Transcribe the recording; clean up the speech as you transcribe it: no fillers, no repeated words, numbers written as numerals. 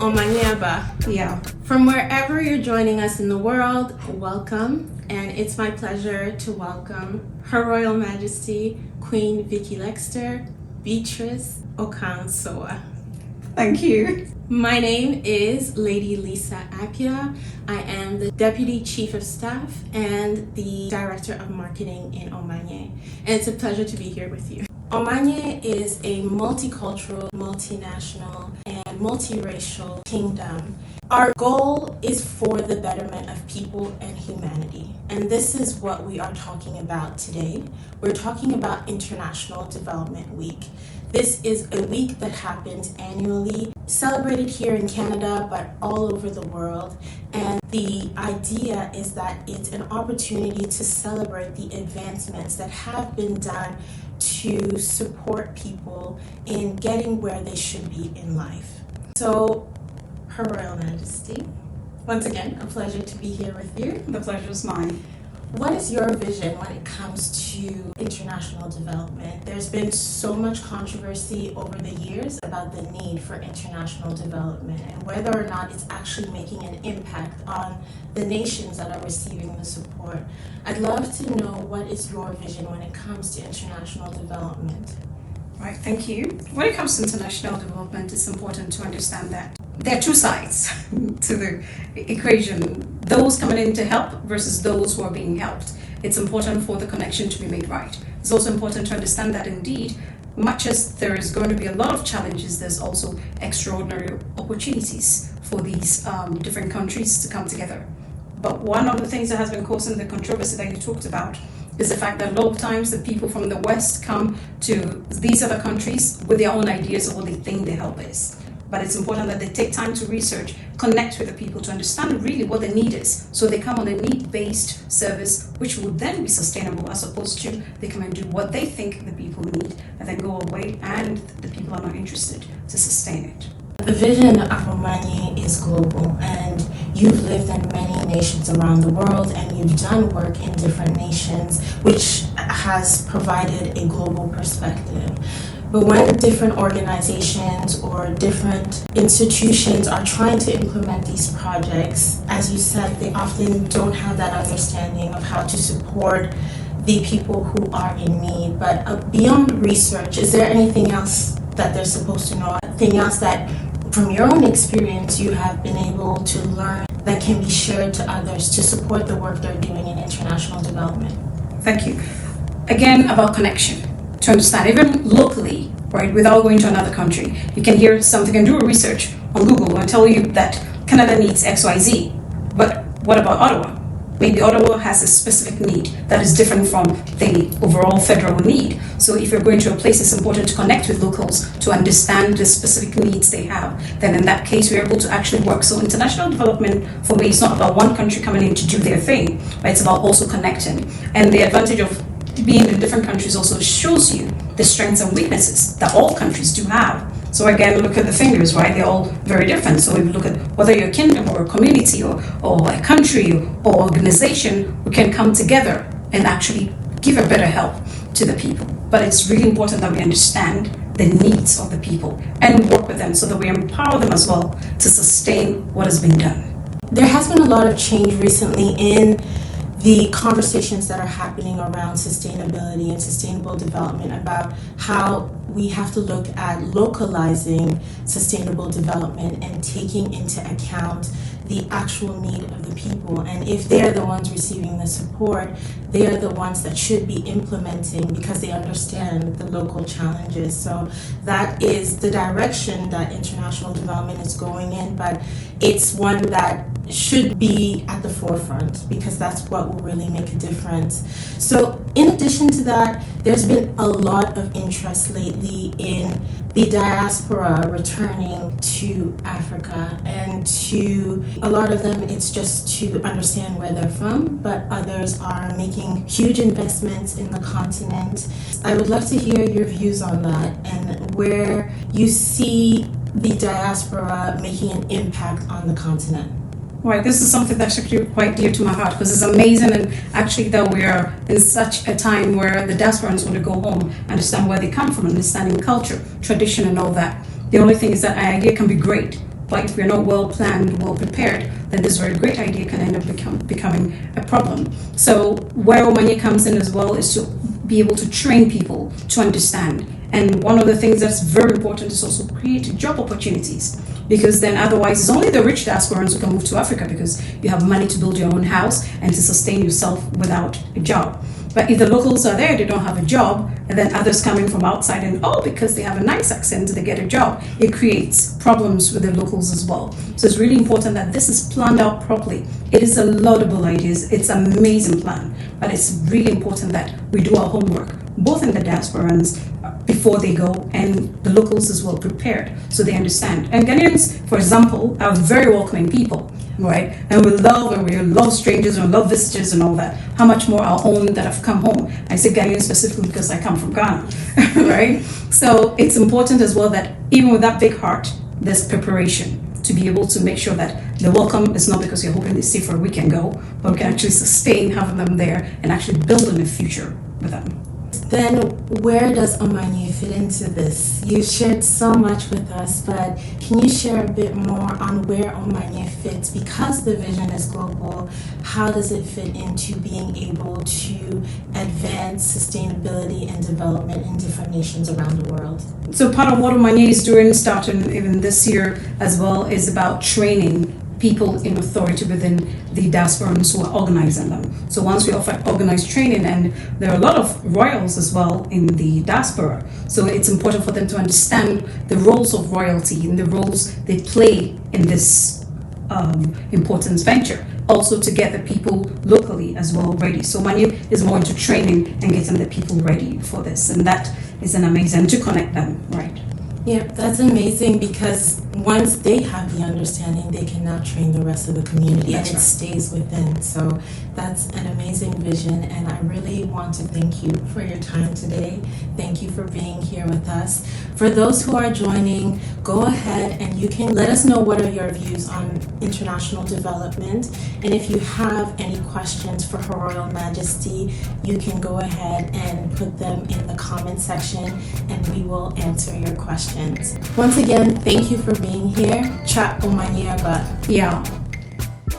Omanye Ablawo. Yeah. From wherever you're joining us in the world, welcome. And it's my pleasure to welcome Her Royal Majesty, Queen Vickylextar, Beatrice, Okang-Sowah. Thank you. My name is Lady Lisa Apia. I am the Deputy Chief of Staff and the Director of Marketing in Omanye. And it's a pleasure to be here with you. Omanye is a multicultural, multinational, and multiracial kingdom. Our goal is for the betterment of people and humanity. And this is what we are talking about today. We're talking about International Development Week. This is a week that happens annually, celebrated here in Canada, but all over the world. And the idea is that it's an opportunity to celebrate the advancements that have been done to support people in getting where they should be in life. So, Her Royal Majesty, once again, a pleasure to be here with you. The pleasure is mine. What is your vision when it comes to international development? There's been so much controversy over the years about the need for international development and whether or not it's actually making an impact on the nations that are receiving the support. I'd love to know what is your vision when it comes to international development. Right, thank you. When it comes to international development, it's important to understand that there are two sides to the equation. Those coming in to help versus those who are being helped. It's important for the connection to be made right. It's also important to understand that indeed, much as there is going to be a lot of challenges, there's also extraordinary opportunities for these different countries to come together. But one of the things that has been causing the controversy that you talked about is the fact that a lot of times the people from the West come to these other countries with their own ideas of what they think the help is. But it's important that they take time to research, connect with the people to understand really what the need is. So they come on a need-based service, which will then be sustainable, as opposed to they come and do what they think the people need and then go away and the people are not interested to sustain it. The vision of Omanye is global, and you've lived in many nations around the world and you've done work in different nations, which has provided a global perspective. But when different organizations or different institutions are trying to implement these projects, as you said, they often don't have that understanding of how to support the people who are in need. But beyond research, is there anything else that they're supposed to know? Anything else that, from your own experience, you have been able to learn that can be shared to others to support the work they're doing in international development? Thank you. Again, about connection. To understand, even locally, right, without going to another country, you can hear something and do a research on Google and tell you that Canada needs XYZ. But what about Ottawa? Maybe Ottawa has a specific need that is different from the overall federal need. So if you're going to a place, it's important to connect with locals to understand the specific needs they have. Then in that case, we're able to actually work. So international development, for me, it's not about one country coming in to do their thing, but it's about also connecting. And the advantage of being in different countries also shows you the strengths and weaknesses that all countries do have. So again, look at the fingers, right? They're all very different. So if you look at whether you're a kingdom or a community or a country or organization, we can come together and actually give a better help to the people. But it's really important that we understand the needs of the people and work with them so that we empower them as well to sustain what has been done. There has been a lot of change recently in the conversations that are happening around sustainability and sustainable development, about how we have to look at localizing sustainable development and taking into account the actual need of the people. And if they're the ones receiving the support, they are the ones that should be implementing because they understand the local challenges. So that is the direction that international development is going in, but it's one that should be at the forefront because that's what will really make a difference. So in addition to that, there's been a lot of interest lately in the diaspora returning to Africa, and to a lot of them it's just to understand where they're from, but others are making huge investments in the continent. I would love to hear your views on that and where you see the diaspora making an impact on the continent. Right, this is something that's actually quite dear to my heart because it's amazing, and actually that we are in such a time where the diasporans want to go home, understand where they come from, understanding culture, tradition and all that. The only thing is that an idea can be great, But if we're not well planned, well prepared, then this very great idea can end up becoming a problem. So where Omanye comes in as well is to be able to train people to understand. And one of the things that's very important is also create job opportunities, because then otherwise it's only the rich diasporans who can move to Africa because you have money to build your own house and to sustain yourself without a job. But if the locals are there, they don't have a job, and then others coming from outside and because they have a nice accent, they get a job, it creates problems with the locals as well. So it's really important that this is planned out properly. It is a laudable idea, it's an amazing plan, but it's really important that we do our homework, both in the diasporans before they go and the locals as well prepared so they understand. And Ghanaians, for example, are very welcoming people, right? And we love strangers and we love visitors and all that. How much more our own that have come home? I say Ghanaian specifically because I come from Ghana, right? So it's important as well that even with that big heart, there's preparation to be able to make sure that the welcome is not because you're hoping they stay for a week and go, but we can actually sustain having them there and actually building a future with them. Then where does Omanye fit into this? You shared so much with us, but can you share a bit more on where Omanye fits? Because the vision is global, how does it fit into being able to advance sustainability and development in different nations around the world? So part of what Omanye is doing, starting even this year as well, is about training people in authority within the diasporans who are organizing them. So once we offer organized training, and there are a lot of royals as well in the diaspora, so it's important for them to understand the roles of royalty and the roles they play in this important venture. Also to get the people locally as well ready. So Omanye is more into training and getting the people ready for this, and that is an amazing to connect them, right? Yeah, that's amazing, because once they have the understanding, they can now train the rest of the community. That's and it right. stays within. So that's an amazing vision, and I really want to thank you for your time today. Thank you for being here with us. For those who are joining, go ahead and you can let us know what are your views on international development, and if you have any questions for Her Royal Majesty, you can go ahead and put them in the comment section and we will answer your questions. Once again, thank you for being here. Tswa Omanye Ablawo. Yeah.